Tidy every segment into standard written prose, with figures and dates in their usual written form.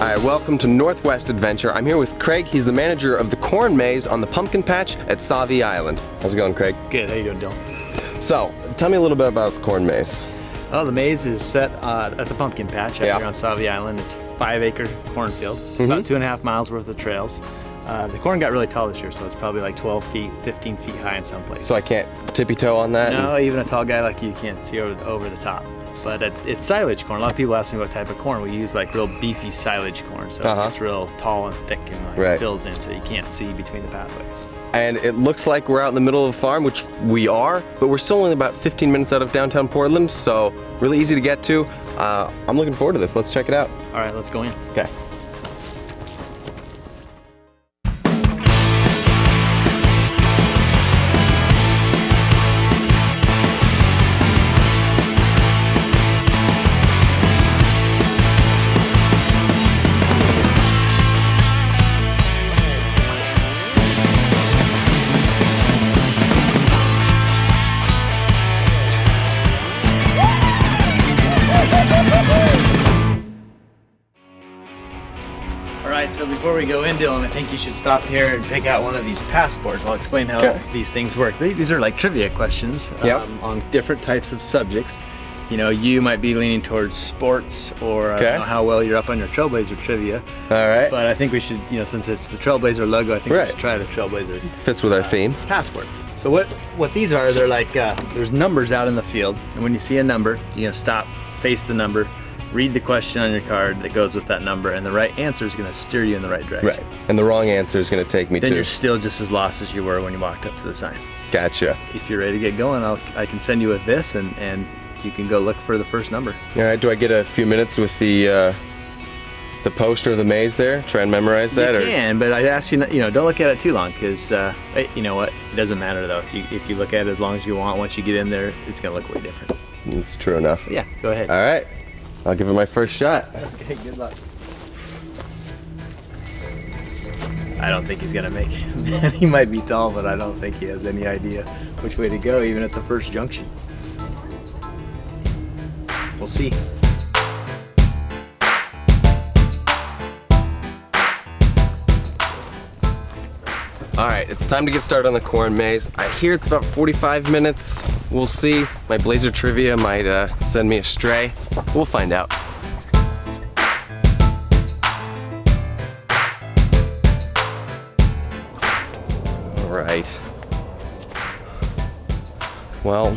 All right, welcome to Northwest Adventure. I'm here with Craig. He's the manager of the corn maze on the pumpkin patch at Sauvie Island. How's it going, Craig? Good, how you doing, Dylan? So, tell me a little bit about the corn maze. Oh, the maze is set at the pumpkin patch out here on Sauvie Island. It's a 5-acre cornfield. It's about 2.5 miles worth of trails. The corn got really tall this year, so it's probably like 12 feet, 15 feet high in some places. So I can't tippy-toe on that? No, even a tall guy like you can't see over the top. But it's silage corn. A lot of people ask me what type of corn. We use like real beefy silage corn, so it's real tall and thick and like fills in, so you can't see between the pathways. And it looks like we're out in the middle of the farm, which we are, but we're still only about 15 minutes out of downtown Portland, so really easy to get to. I'm looking forward to this. Let's check it out. All right, let's go in. Okay. So before we go in, Dylan, I think you should stop here and pick out one of these passports. I'll explain how these things work. These are like trivia questions on different types of subjects. You know, you might be leaning towards sports, or I don't know how well you're up on your Trail Blazer trivia. All right. But I think we should, you know, since it's the Trail Blazer logo, I think we should try the Trail Blazer. Fits with our theme. Passport. So what these are, they're like, there's numbers out in the field, and when you see a number, you're gonna stop, face the number, read the question on your card that goes with that number, and the right answer is going to steer you in the right direction. Right, and the wrong answer is going to take me to... Then you're still just as lost as you were when you walked up to the sign. Gotcha. If you're ready to get going, I can send you with this, and you can go look for the first number. All right, do I get a few minutes with the poster of the maze there? Try and memorize that? You can, but I'd ask you, don't look at it too long, because you know what, it doesn't matter though. If you look at it as long as you want, once you get in there, it's going to look way different. That's true enough. Yeah, go ahead. All right. I'll give it my first shot. Okay, good luck. I don't think he's gonna make it. He might be tall, but I don't think he has any idea which way to go, even at the first junction. We'll see. All right, it's time to get started on the corn maze. I hear it's about 45 minutes. We'll see. My Blazer trivia might send me astray. We'll find out. All right. Well,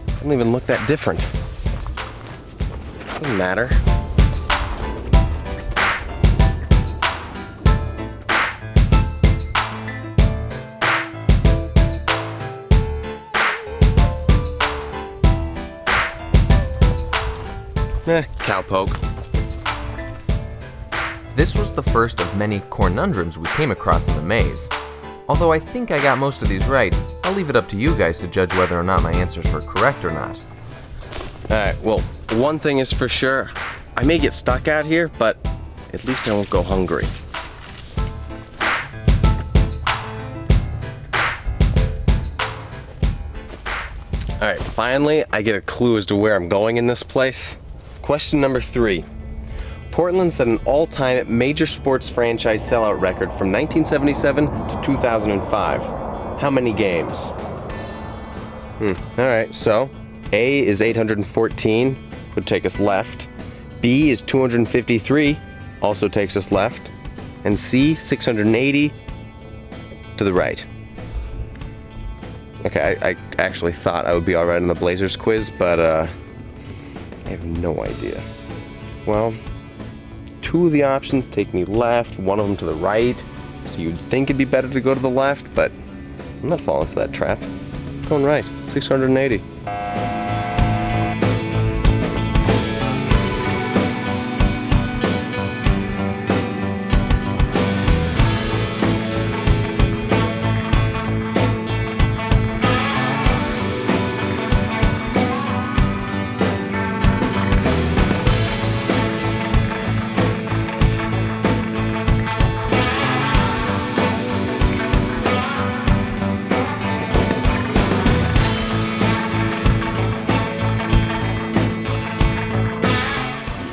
I don't even look that different. Doesn't matter. Cowpoke. This was the first of many cornundrums we came across in the maze. Although I think I got most of these right, I'll leave it up to you guys to judge whether or not my answers were correct or not. Alright, well, one thing is for sure. I may get stuck out here, but at least I won't go hungry. Alright, finally I get a clue as to where I'm going in this place. Question number 3. Portland set an all-time major sports franchise sellout record from 1977 to 2005. How many games? Alright, so A is 814, would take us left. B is 253, also takes us left. And C, 680, to the right. Okay, I actually thought I would be alright on the Blazers quiz, but I have no idea. Well, 2 of the options take me left, 1 of them to the right, so you'd think it'd be better to go to the left, but I'm not falling for that trap. I'm going right, 680.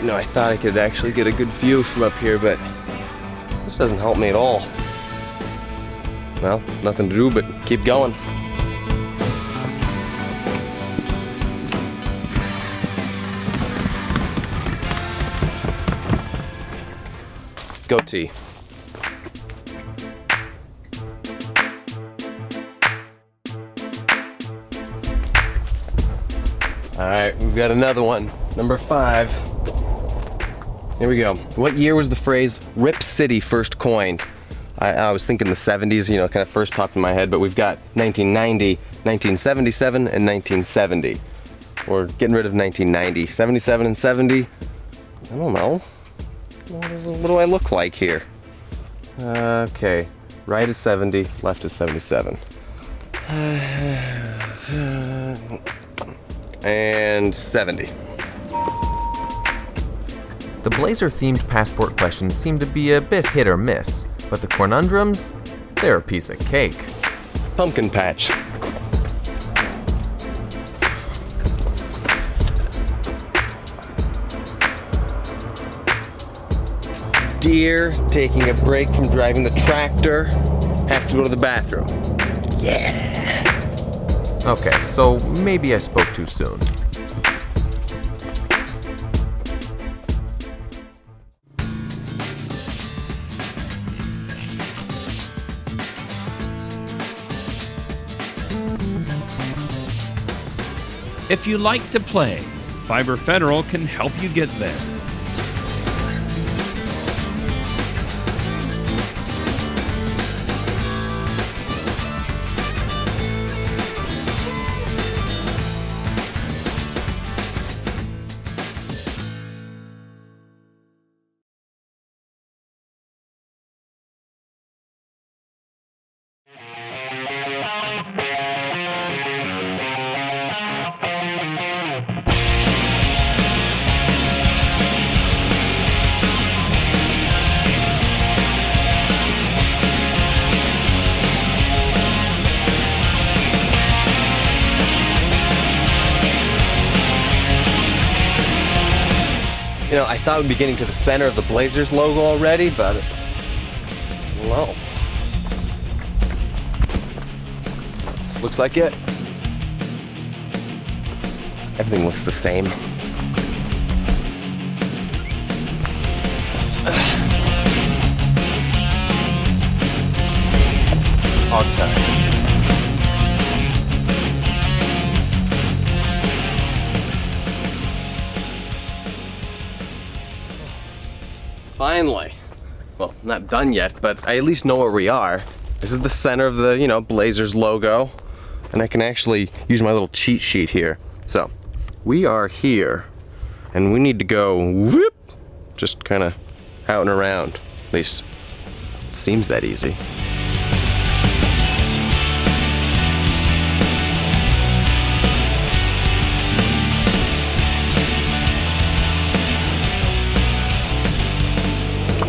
know, I thought I could actually get a good view from up here, but this doesn't help me at all. Well, nothing to do but keep going. Go T. All right, we've got another one. Number 5. Here we go. What year was the phrase "Rip City" first coined? I was thinking the 70s, you know, kind of first popped in my head, but we've got 1990, 1977, and 1970. We're getting rid of 1990. 77 and 70? I don't know. What do I look like here? Okay, right is 70, left is 77. And 70. The Blazer-themed passport questions seem to be a bit hit or miss, but the conundrums, they're a piece of cake. Pumpkin patch. Deer taking a break from driving the tractor has to go to the bathroom. Yeah. Okay, so maybe I spoke too soon. If you like to play, Fiber Federal can help you get there. You know, I thought we'd be getting to the center of the Blazers logo already, but no. This looks like it. Everything looks the same. Hog time. Finally. Well, not done yet, but I at least know where we are. This is the center of the, you know, Blazers logo. And I can actually use my little cheat sheet here. So, we are here. And we need to go whoop, just kind of out and around. At least, it seems that easy.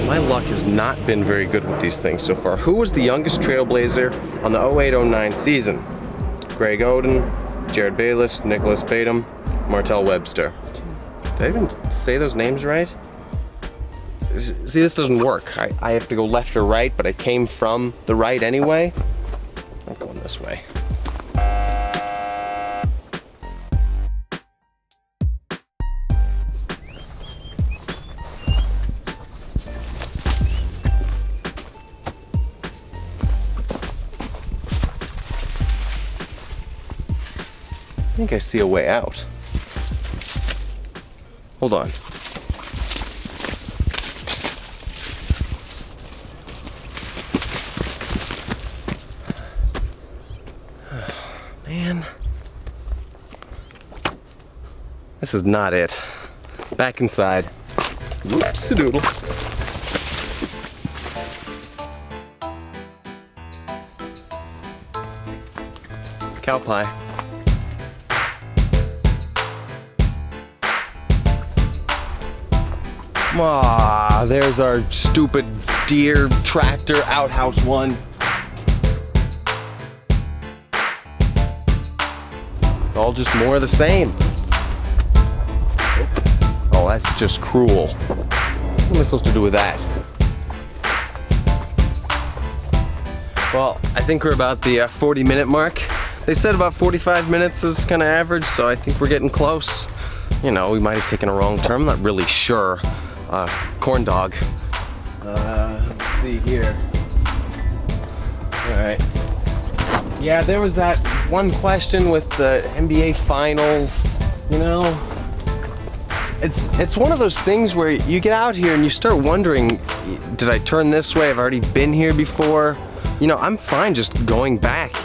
My luck has not been very good with these things so far. Who was the youngest Trailblazer on the 08-09 season? Greg Oden, Jared Bayless, Nicholas Batum, Martell Webster. Did I even say those names right? See, this doesn't work. I have to go left or right, but I came from the right anyway. I'm going this way. I think I see a way out. Hold on. Man. This is not it. Back inside. Whoops-a-doodle. Cow pie. Ah, there's our stupid deer tractor outhouse one. It's all just more of the same. Oh, that's just cruel. What am I supposed to do with that? Well, I think we're about the 40-minute mark. They said about 45 minutes is kind of average, so I think we're getting close. You know, we might have taken a wrong turn. I'm not really sure. Corn dog. Let's see here. All right. Yeah, there was that one question with the NBA Finals. You know, it's one of those things where you get out here and you start wondering, did I turn this way? I've already been here before. You know, I'm fine just going back.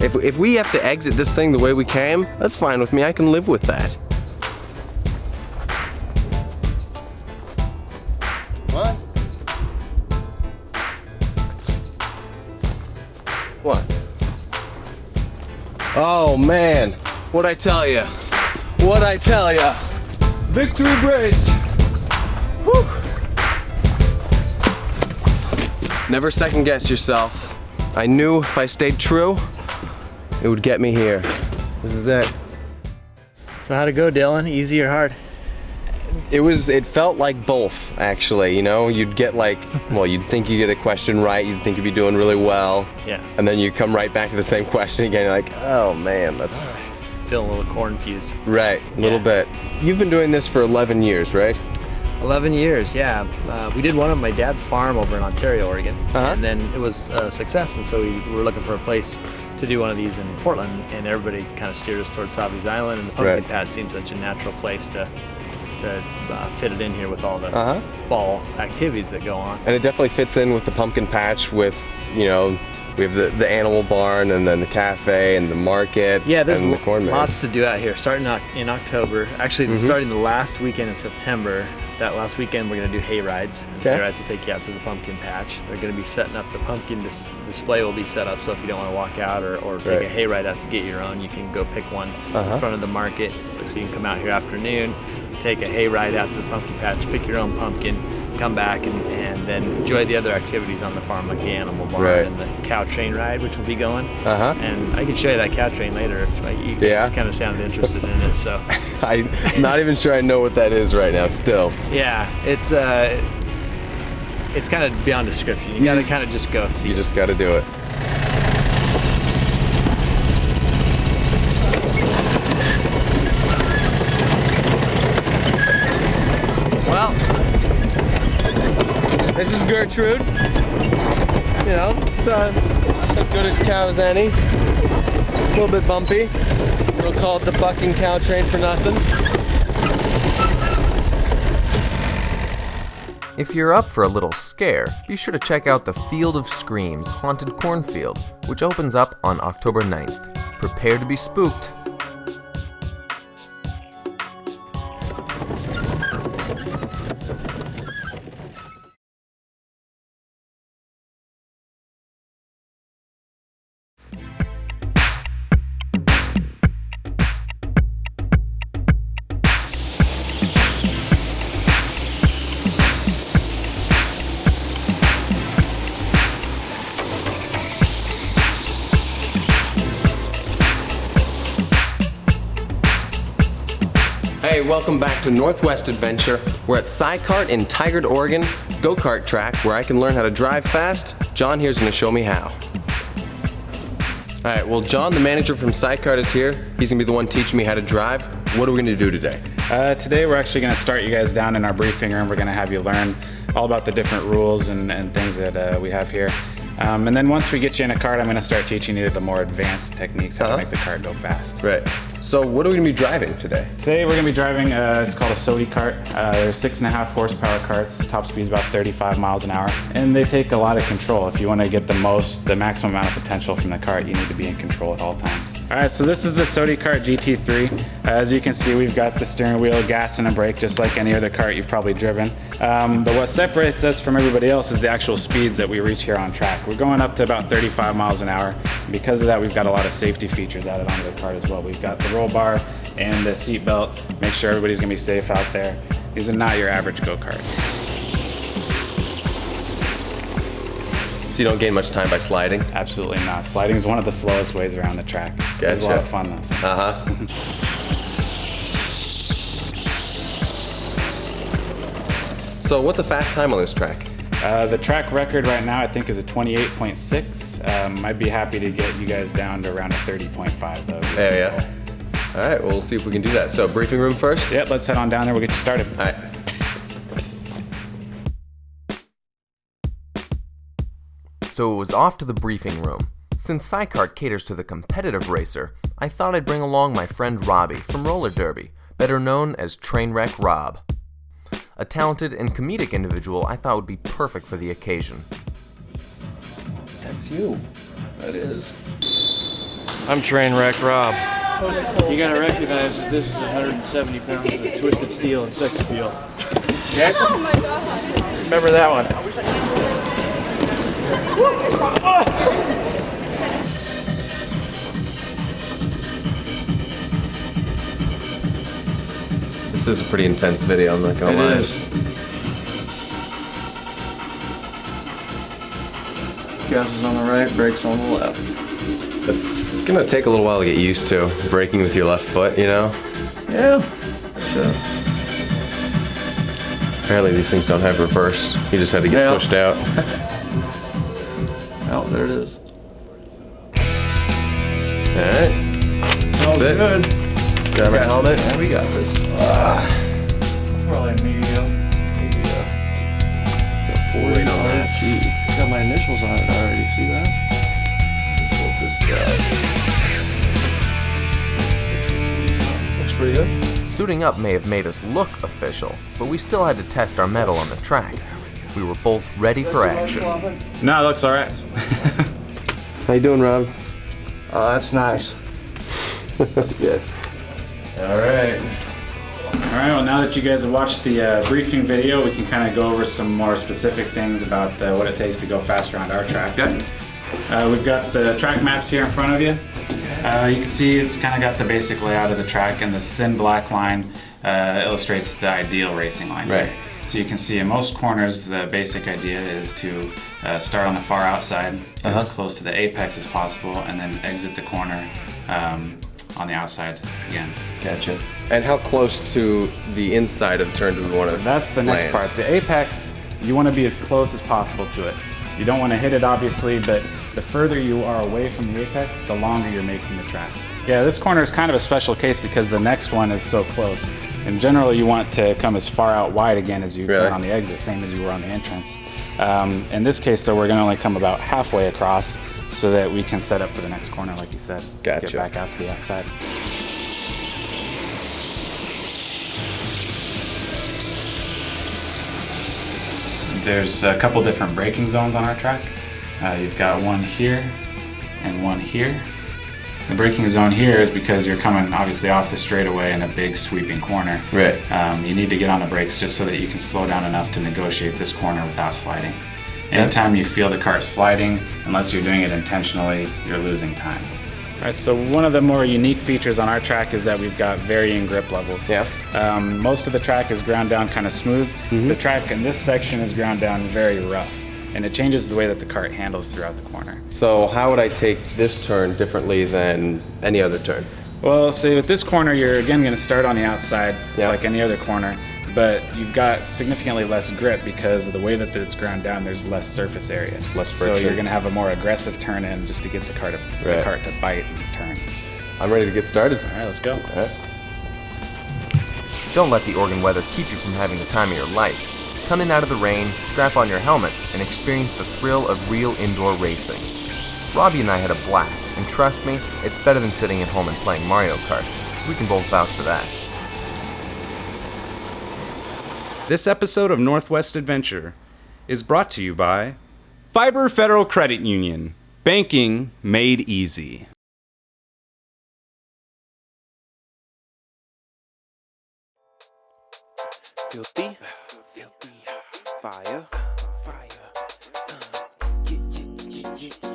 If we have to exit this thing the way we came, that's fine with me. I can live with that. What? What? Oh man, what'd I tell you? What'd I tell you? Victory Bridge! Woo! Never second guess yourself. I knew if I stayed true, it would get me here. This is it. So how'd it go, Dylan? Easy or hard? It felt like both, actually. You know, you'd get like, well, you'd think you get a question right, you'd think you'd be doing really well. Yeah. And then you come right back to the same question again, you're like, oh man, that's... Feeling a little corn-fused. Right, a little bit. You've been doing this for 11 years, right? 11 years, yeah. We did one on my dad's farm over in Ontario, Oregon, Uh-huh. and then it was a success, and so we were looking for a place to do one of these in Portland, and everybody kind of steered us towards Savi's Island, and the pumpkin Right. patch seems such a natural place to fit it in here with all the Uh-huh. fall activities that go on. And it definitely fits in with the pumpkin patch with, you know, we have the animal barn and then the cafe and the market Yeah, there's and the corn maze. lots to do out here. Starting in October, actually starting the last weekend in September. That last weekend we're gonna do hay rides. Okay. Hay rides will take you out to the pumpkin patch. They're gonna be setting up the pumpkin display will be set up, so if you don't want to walk out or take Right. a hay ride out to get your own, you can go pick one in front of the market. So you can come out here afternoon, take a hay ride out to the pumpkin patch, pick your own pumpkin, come back and then enjoy the other activities on the farm, like the animal barn Right. and the cow train ride, which will be going. Uh-huh. And I can show you that cow train later if you Yeah. just kind of sounded interested in it. So I'm not even sure I know what that is right now still. yeah, it's kind of beyond description. You gotta kind of just go see. You just gotta do it. Well, this is Gertrude. You know, it's as good as cow as any. A little bit bumpy. We'll call it the bucking cow train for nothing. If you're up for a little scare, be sure to check out the Field of Screams Haunted Cornfield, which opens up on October 9th. Prepare to be spooked. Hey, welcome back to Northwest Adventure. We're at SyKart in Tigard, Oregon, go-kart track where I can learn how to drive fast. John here's gonna show me how. All right, well, John, the manager from SyKart is here. He's gonna be the one teaching me how to drive. What are we gonna do today? Today we're actually going to start you guys down in our briefing room. We're going to have you learn all about the different rules and things that we have here. And then once we get you in a kart, I'm going to start teaching you the more advanced techniques, how to make the kart go fast. Right. So what are we gonna be driving today? Today we're going to be driving, it's called a SyKart. They're 6.5 horsepower karts. The top speed is about 35 miles an hour. And they take a lot of control. If you want to get the maximum amount of potential from the kart, you need to be in control at all times. All right, so this is the SyKart GT3. As you can see, we've got the steering wheel, gas, and a brake, just like any other kart you've probably driven. But what separates us from everybody else is the actual speeds that we reach here on track. We're going up to about 35 miles an hour. And because of that, we've got a lot of safety features added onto the kart as well. We've got the roll bar and the seat belt. Make sure everybody's gonna be safe out there. These are not your average go-kart. So you don't gain much time by sliding? Absolutely not. Sliding is one of the slowest ways around the track. It's a lot of fun though. Uh-huh. So what's a fast time on this track? The track record right now I think is a 28.6. I'd be happy to get you guys down to around a 30.5 though. Yeah. All right, well, we'll see if we can do that. So briefing room first? Yeah, let's head on down there, we'll get you started. All right. So it was off to the briefing room. Since SyKart caters to the competitive racer, I thought I'd bring along my friend Robbie from Roller Derby, better known as Trainwreck Rob. A talented and comedic individual I thought would be perfect for the occasion. That's you. That is. I'm Trainwreck Rob. You gotta recognize that this is 170 pounds of twisted steel and sex appeal. Jack? Oh my god. Remember that one. This is a pretty intense video, I'm not gonna lie. It is. Gas is on the right, brakes on the left. It's gonna take a little while to get used to braking with your left foot, you know? Yeah. Sure. Apparently these things don't have reverse. You just had to get pushed out. Oh, there it is. Alright. That's it. Good. Grab my helmet. Yeah, we got this. Probably medium. Got 40 on it. Got my initials on it already. See that? Looks pretty good. Suiting up may have made us look official, but we still had to test our mettle on the track. We were both ready for action. No, it looks alright. How you doing, Rob? Oh, that's nice. That's good. Alright. Alright, well now that you guys have watched the briefing video, we can kind of go over some more specific things about what it takes to go fast around our track. Good. We've got the track maps here in front of you. You can see it's kind of got the basic layout of the track, and this thin black line illustrates the ideal racing line. Right. So you can see in most corners the basic idea is to start on the far outside, as close to the apex as possible, and then exit the corner on the outside again. Gotcha. And how close to the inside of the turn do we want to That's the next land? part. The apex, you want to be as close as possible to it. You don't want to hit it obviously, but the further you are away from the apex, the longer you're making the track. Yeah, this corner is kind of a special case because the next one is so close. In general, you want to come as far out wide again as you can on the exit, same as you were on the entrance. In this case, though, we're going to only come about halfway across so that we can set up for the next corner, like you said. Gotcha. Get back out to the outside. There's a couple different braking zones on our track. You've got one here and one here. The braking zone here is because you're coming obviously off the straightaway in a big sweeping corner. Right. You need to get on the brakes just so that you can slow down enough to negotiate this corner without sliding. Anytime you feel the cart sliding, unless you're doing it intentionally, you're losing time. All right, so one of the more unique features on our track is that we've got varying grip levels. Yeah. Most of the track is ground down kind of smooth. The track in this section is ground down very rough, and it changes the way that the cart handles throughout the corner. So how would I take this turn differently than any other turn? Well, say with this corner, you're again going to start on the outside like any other corner, but you've got significantly less grip because of the way that it's ground down. There's less surface area. Less so friction. you're going to have a more aggressive turn in just to get the cart to bite and turn. I'm ready to get started. All right, let's go. All right. Don't let the Oregon weather keep you from having the time of your life. Come in out of the rain, strap on your helmet, and experience the thrill of real indoor racing. Robbie and I had a blast, and trust me, it's better than sitting at home and playing Mario Kart. We can both vouch for that. This episode of Northwest Adventure is brought to you by Fiber Federal Credit Union. Banking made easy. Filthy, fire,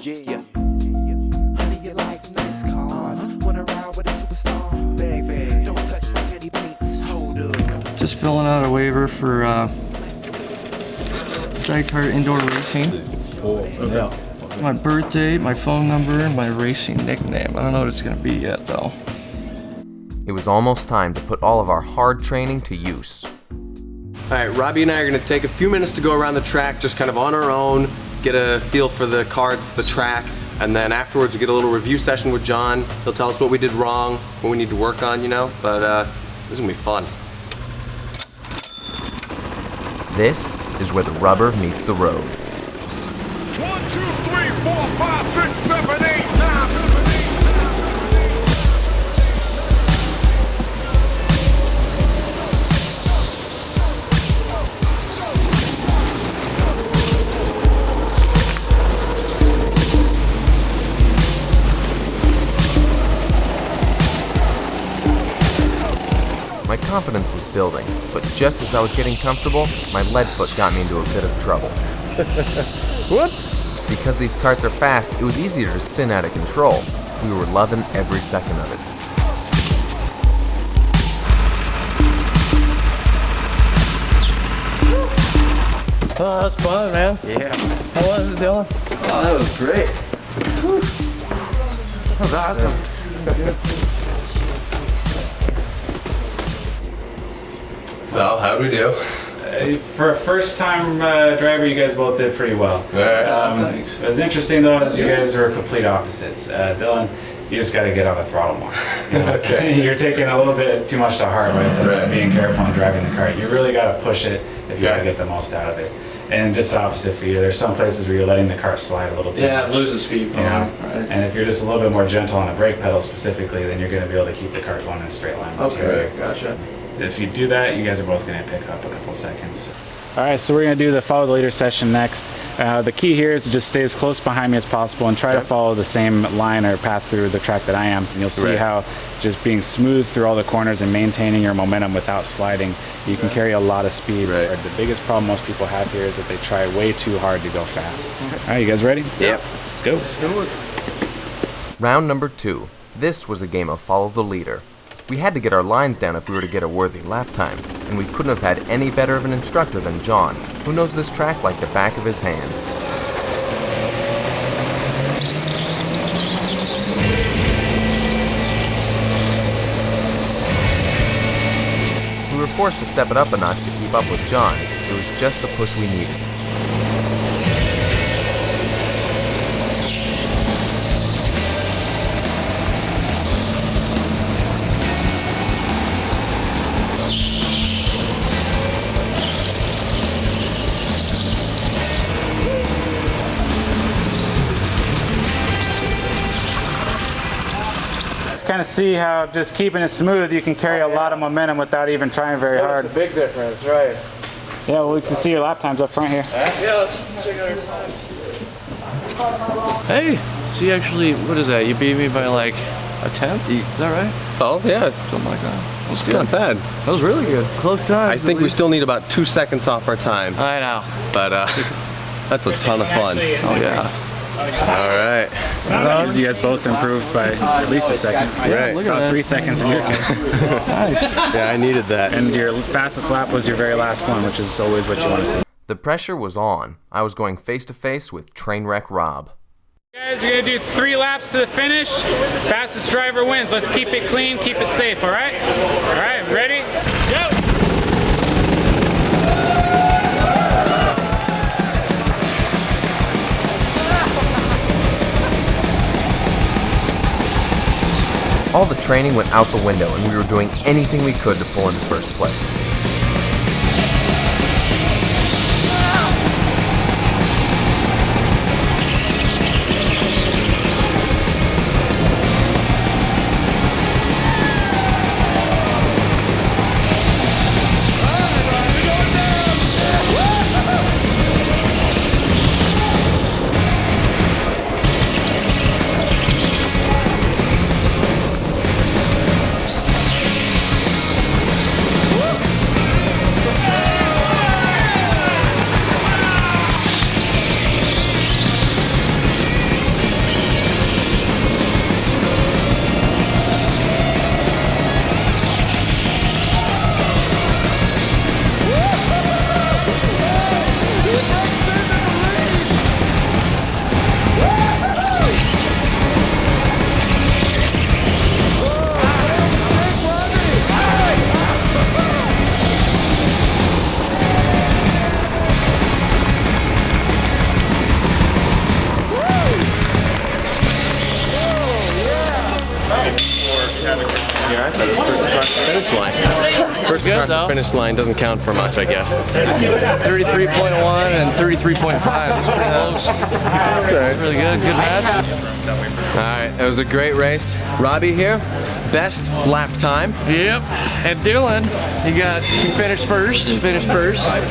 yeah. Honey, you like nice cars. Wanna ride with a superstar, baby. Don't touch the petty paints. Hold up. Just filling out a waiver for SyKart indoor racing. Yeah. My birth date, my phone number, my racing nickname. I don't know what it's gonna be yet though. It was almost time to put all of our hard training to use. All right, Robbie and I are gonna take a few minutes to go around the track just kind of on our own, get a feel for the carts, the track, and then afterwards we get a little review session with John. He'll tell us what we did wrong, what we need to work on, you know, but this is gonna be fun. This is where the rubber meets the road. 1, 2, 3, 4, 5, 6, 7, 8, 9. My confidence was building, but just as I was getting comfortable, my lead foot got me into a bit of trouble. Whoops! Because these carts are fast, it was easier to spin out of control. We were loving every second of it. Oh, that's fun, man. Yeah. How was it, Dylan? Oh, that was great. That was awesome. So, how'd we do? For a first-time driver, you guys both did pretty well. Thanks. It was interesting though, is you guys were complete opposites. Dylan, you just got to get on the throttle more. You know? Okay. You're taking a little bit too much to heart when it's about being careful and driving the cart. You really got to push it if you got to get the most out of it. And just the opposite for you. There's some places where you're letting the car slide a little too much. Yeah, lose the speed. You know? Right. And if you're just a little bit more gentle on the brake pedal specifically, then you're going to be able to keep the cart going in a straight line much easier. Gotcha. If you do that, you guys are both going to pick up a couple seconds. All right, so we're going to do the follow the leader session next. The key here is to just stay as close behind me as possible and try to follow the same line or path through the track that I am. And you'll see how just being smooth through all the corners and maintaining your momentum without sliding, you can carry a lot of speed. The biggest problem most people have here is that they try way too hard to go fast. All right, you guys ready? Yep. Let's go. Round number 2. This was a game of follow the leader. We had to get our lines down if we were to get a worthy lap time, and we couldn't have had any better of an instructor than John, who knows this track like the back of his hand. We were forced to step it up a notch to keep up with John. It was just the push we needed. Kind of see how just keeping it smooth, you can carry a lot of momentum without even trying very hard. That's a big difference, right? Yeah, well, we can see your lap times up front here. Yeah, let's check out our time. Hey, so you actually, what is that? You beat me by like a tenth? Is that right? Oh, yeah. Something like that. That was good. Not bad. That was really good. Close time. I think we still need about 2 seconds off our time. I know. But that's a ton of fun. Oh, yeah. All right. Because you guys both improved by at least a second. Right. Look at About that. 3 seconds in your case. Nice. Yeah, I needed that. And your fastest lap was your very last one, which is always what you want to see. The pressure was on. I was going face to face with Trainwreck Rob. Guys, we're going to do 3 laps to the finish. Fastest driver wins. Let's keep it clean, keep it safe, all right? All right, ready? Go! All the training went out the window, and we were doing anything we could to pull into first place. good, across though. the finish line doesn't count for much, I guess. 33.1 and 33.5. That's pretty close. Okay. Really good. Good match. All right, it was a great race. Robbie here, best lap time. Yep. And Dylan, he finished first.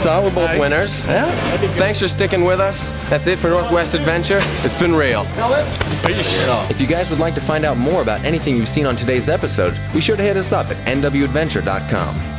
So we're both winners. Yeah. Thanks for sticking with us. That's it for Northwest Adventure. It's been real. Peace. If you guys would like to find out more about anything you've seen on today's episode, be sure to hit us up at nwadventure.com.